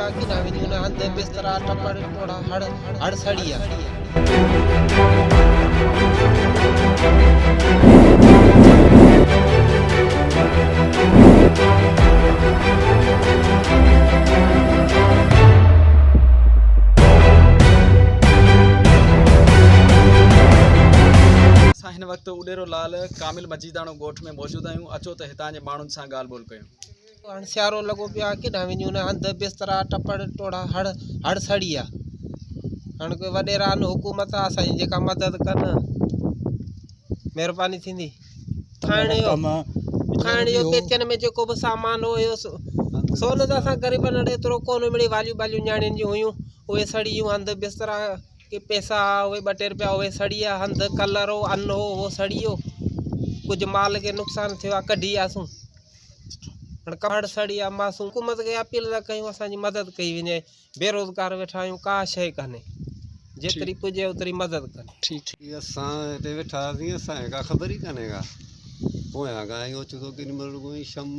पिया कि ना विनी ना हंद बिस्तरा टपड़ टोड़ा हड़ सड़िया हिन वक्त उडेरो लाल कामिल मजीदाणो गोठ में मौजूद आहियूं। अचो त हितां जे माण्हुनि सां ॻाल्हि ॿोल कयूं। हाणे सियारो लॻो पियो आहे कि ना विनी ना हंद बिस्तरा टपड़ टोड़ा हड़ सड़िया हाणे कोई वॾेरा आहिनि हुकूमत असांजी जेका मदद कनि महिरबानी थींदी। खाइण जो किचन में जेको बि सामान हुयो सोन त असां ग़रीबनि वटि एतिरो कोन मिली भाॼियूं ॿालियूं न्याणियुनि जूं हुयूं उहे सड़ी वियूं हंध बिस्तरा के पैसा उहे 2 टे रुपया उहे सड़ी विया हंध कलर हो अन्न हो उहो सड़ी वियो कुझु माल खे नुक़सानु थियो आहे कढी वियासीं हाणे कपड़ सड़ी विया मासूं हुकूमत खे अपील था कयूं असांजी मदद कई वञे बेरोज़गार वेठा आहियूं का शइ कान्हे जेतिरी पुॼे ओतिरी मदद कनि। ठीक असां हिते वेठा हुआसीं असांखे का ख़बर ई कान्हे का पोयां खां आहियूं अचो थो केॾी महिल रुॻो शम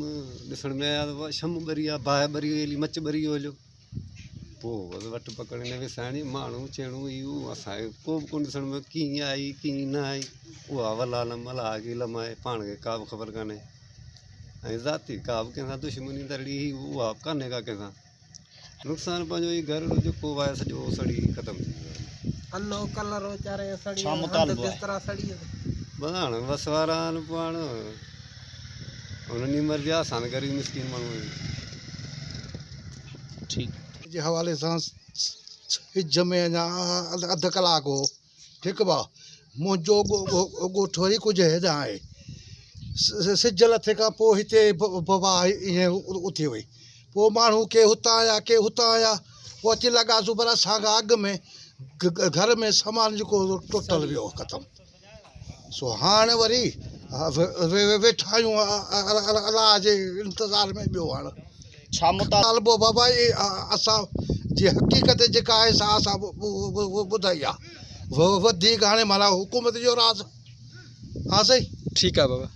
ॾिसण में आया त शम ॿरी आहे बाहि ॿरी हुई मच ॿरी हुयो पोइ वटि पकड़े न विसाइणी माण्हू चइणो इहो असांखे को बि कोन ॾिसण में कीअं आई कीअं न आई उहा वला लमला की लमाए पाण खे का बि ख़बर कान्हे ऐं ज़ाती का बि कंहिंसां दुश्मनी तड़ी उहा कान्हे का कंहिंसां नुक़सानु पंहिंजो ई घर जेको आहे सॼो सड़ी ख़तमु थी वियो अन्न कलर वीचारे सड़ी छा मुतालबो आहे? बिस्तरा सड़ी बस हाणे बस वारा आहिनि पोइ हाणे उन्हनि जी मर्ज़ी आहे असां ग़रीब मिसकिन माण्हू आहियूं। ठीक जे हवाले सां सिज में अञा अधु कलाकु हो ठीकु आहे मुंहिंजो ॻोठु वरी कुझु हेॾां आहे सिज लथे खां पोइ हिते बवा ईअं उथी वई पोइ माण्हू के हुतां आया पोइ अची लॻासीं पर असां खां अॻु में घर में सामान जेको टुटल वियो कदम सो हाणे वरी वेठा आहियूं अलाह जे इंतज़ार में ॿियो हाणे छा मुतालबो बाबा असां जी हक़ीक़त जेका आहे सा असां ॿुधाई आहे वधीक हाणे माना हुकूमत जो राज़ हा सही ठीक आहे बाबा।